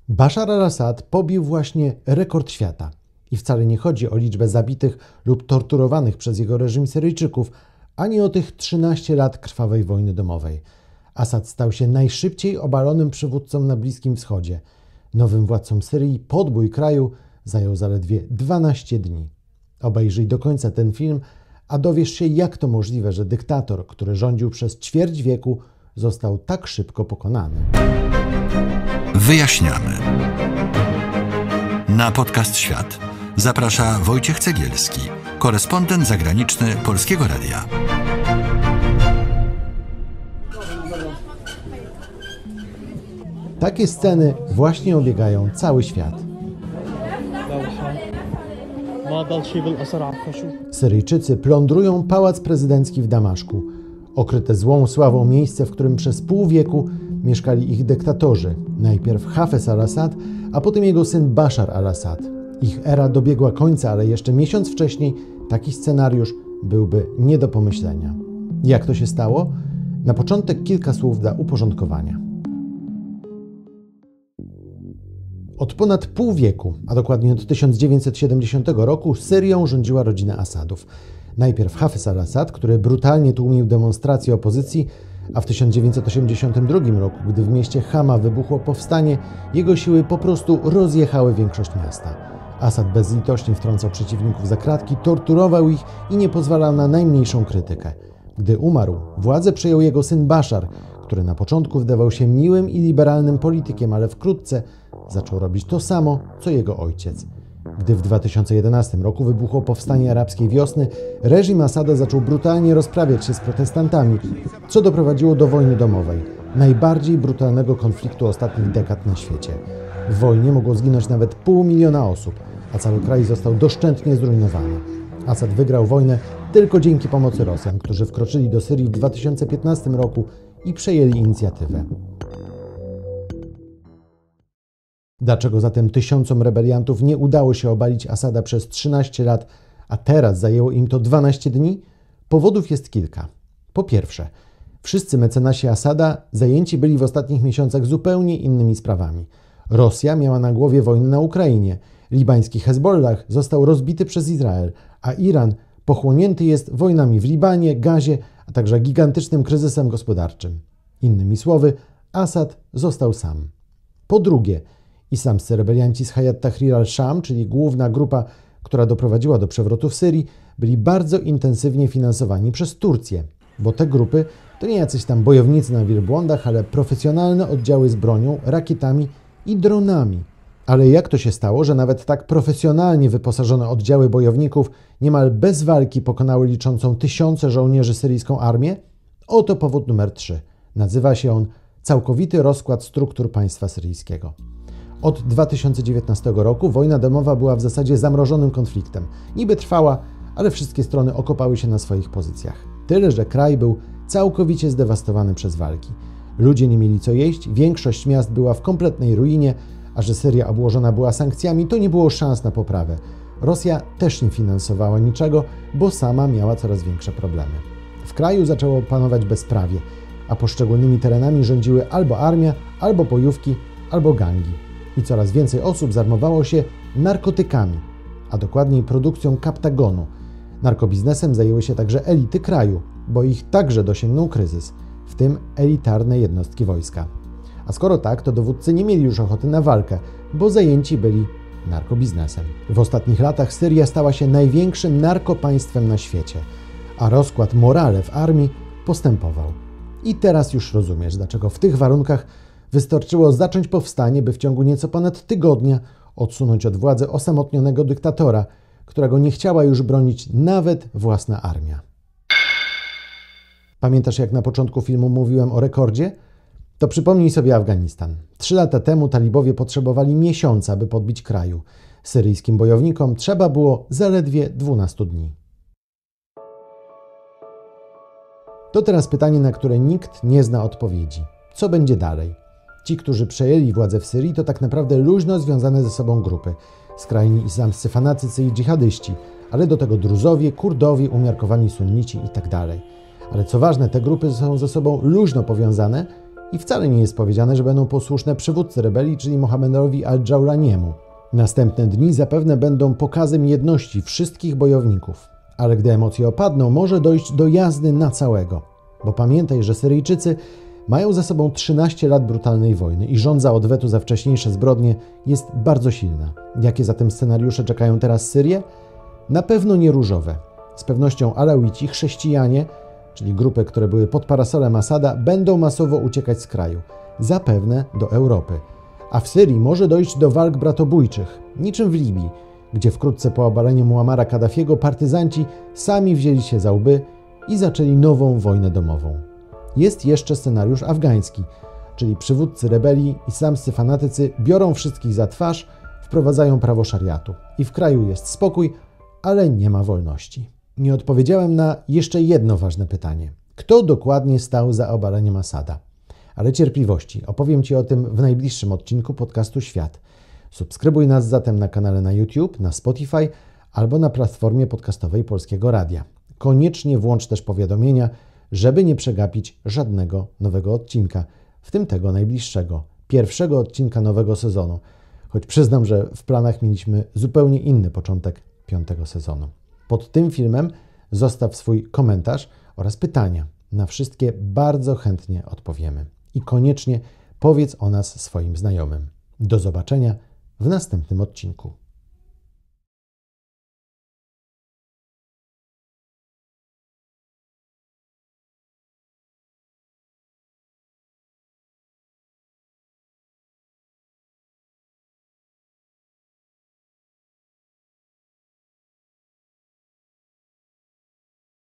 Bashar al-Assad pobił właśnie rekord świata. I wcale nie chodzi o liczbę zabitych lub torturowanych przez jego reżim Syryjczyków, ani o tych 13 lat krwawej wojny domowej. Assad stał się najszybciej obalonym przywódcą na Bliskim Wschodzie. Nowym władcą Syrii podbój kraju zajął zaledwie 12 dni. Obejrzyj do końca ten film, a dowiesz się, jak to możliwe, że dyktator, który rządził przez ćwierć wieku, został tak szybko pokonany. Wyjaśniamy. Na podcast Świat zaprasza Wojciech Cegielski, korespondent zagraniczny Polskiego Radia. Takie sceny właśnie obiegają cały świat. Syryjczycy plądrują pałac prezydencki w Damaszku. Okryte złą sławą miejsce, w którym przez pół wieku mieszkali ich dyktatorzy. Najpierw Hafez al-Assad, a potem jego syn Bashar al-Assad. Ich era dobiegła końca, ale jeszcze miesiąc wcześniej taki scenariusz byłby nie do pomyślenia. Jak to się stało? Na początek kilka słów dla uporządkowania. Od ponad pół wieku, a dokładnie od 1970 roku, Syrią rządziła rodzina Assadów. Najpierw Hafez al-Assad, który brutalnie tłumił demonstracje opozycji, a w 1982 roku, gdy w mieście Hama wybuchło powstanie, jego siły po prostu rozjechały większość miasta. Assad bezlitośnie wtrącał przeciwników za kratki, torturował ich i nie pozwalał na najmniejszą krytykę. Gdy umarł, władzę przejął jego syn Bashar, który na początku wydawał się miłym i liberalnym politykiem, ale wkrótce zaczął robić to samo, co jego ojciec. Gdy w 2011 roku wybuchło powstanie arabskiej wiosny, reżim Assada zaczął brutalnie rozprawiać się z protestantami, co doprowadziło do wojny domowej, najbardziej brutalnego konfliktu ostatnich dekad na świecie. W wojnie mogło zginąć nawet 500 000 osób, a cały kraj został doszczętnie zrujnowany. Assad wygrał wojnę tylko dzięki pomocy Rosjan, którzy wkroczyli do Syrii w 2015 roku i przejęli inicjatywę. Dlaczego zatem tysiącom rebeliantów nie udało się obalić Assada przez 13 lat, a teraz zajęło im to 12 dni? Powodów jest kilka. Po pierwsze, wszyscy mecenasi Assada zajęci byli w ostatnich miesiącach zupełnie innymi sprawami. Rosja miała na głowie wojnę na Ukrainie, libański Hezbollah został rozbity przez Izrael, a Iran pochłonięty jest wojnami w Libanie, Gazie, a także gigantycznym kryzysem gospodarczym. Innymi słowy, Assad został sam. Po drugie, islamscy rebelianci z Hayat Tahrir al-Sham, czyli główna grupa, która doprowadziła do przewrotu w Syrii, byli bardzo intensywnie finansowani przez Turcję, bo te grupy to nie jacyś tam bojownicy na wielbłądach, ale profesjonalne oddziały z bronią, rakietami i dronami. Ale jak to się stało, że nawet tak profesjonalnie wyposażone oddziały bojowników niemal bez walki pokonały liczącą tysiące żołnierzy syryjską armię? Oto powód numer 3. Nazywa się on całkowity rozkład struktur państwa syryjskiego. Od 2019 roku wojna domowa była w zasadzie zamrożonym konfliktem. Niby trwała, ale wszystkie strony okopały się na swoich pozycjach. Tyle, że kraj był całkowicie zdewastowany przez walki. Ludzie nie mieli co jeść, większość miast była w kompletnej ruinie, a że Syria obłożona była sankcjami, to nie było szans na poprawę. Rosja też nie finansowała niczego, bo sama miała coraz większe problemy. W kraju zaczęło panować bezprawie, a poszczególnymi terenami rządziły albo armia, albo bojówki, albo gangi. I coraz więcej osób zajmowało się narkotykami, a dokładniej produkcją kaptagonu. Narkobiznesem zajęły się także elity kraju, bo ich także dosięgnął kryzys, w tym elitarne jednostki wojska. A skoro tak, to dowódcy nie mieli już ochoty na walkę, bo zajęci byli narkobiznesem. W ostatnich latach Syria stała się największym narkopaństwem na świecie, a rozkład morale w armii postępował. I teraz już rozumiesz, dlaczego w tych warunkach wystarczyło zacząć powstanie, by w ciągu nieco ponad tygodnia odsunąć od władzy osamotnionego dyktatora, którego nie chciała już bronić nawet własna armia. Pamiętasz, jak na początku filmu mówiłem o rekordzie? To przypomnij sobie Afganistan. 3 lata temu talibowie potrzebowali miesiąca, by podbić kraju. Syryjskim bojownikom trzeba było zaledwie 12 dni. To teraz pytanie, na które nikt nie zna odpowiedzi. Co będzie dalej? Ci, którzy przejęli władzę w Syrii, to tak naprawdę luźno związane ze sobą grupy. Skrajni islamscy fanatycy i dżihadyści, ale do tego Druzowie, Kurdowie, umiarkowani sunnici itd. Ale co ważne, te grupy są ze sobą luźno powiązane I wcale nie jest powiedziane, że będą posłuszne przywódcy rebelii, czyli Mohammedowi al-Jawlaniemu. Następne dni zapewne będą pokazem jedności wszystkich bojowników. Ale gdy emocje opadną, może dojść do jazdy na całego. Bo pamiętaj, że Syryjczycy mają za sobą 13 lat brutalnej wojny i żądza odwetu za wcześniejsze zbrodnie jest bardzo silna. Jakie zatem scenariusze czekają teraz Syrię? Na pewno nie różowe. Z pewnością Alawici, chrześcijanie, czyli grupy, które były pod parasolem Asada, będą masowo uciekać z kraju. Zapewne do Europy. A w Syrii może dojść do walk bratobójczych, niczym w Libii, gdzie wkrótce po obaleniu Muamara Kaddafiego partyzanci sami wzięli się za łby i zaczęli nową wojnę domową. Jest jeszcze scenariusz afgański, czyli przywódcy rebelii, islamscy fanatycy biorą wszystkich za twarz, wprowadzają prawo szariatu. I w kraju jest spokój, ale nie ma wolności. Nie odpowiedziałem na jeszcze jedno ważne pytanie. Kto dokładnie stał za obaleniem Asada? Ale cierpliwości. Opowiem Ci o tym w najbliższym odcinku podcastu Świat. Subskrybuj nas zatem na kanale na YouTube, na Spotify albo na platformie podcastowej Polskiego Radia. Koniecznie włącz też powiadomienia, żeby nie przegapić żadnego nowego odcinka, w tym tego najbliższego, pierwszego odcinka nowego sezonu. Choć przyznam, że w planach mieliśmy zupełnie inny początek 5. sezonu. Pod tym filmem zostaw swój komentarz oraz pytania. Na wszystkie bardzo chętnie odpowiemy. I koniecznie powiedz o nas swoim znajomym. Do zobaczenia w następnym odcinku.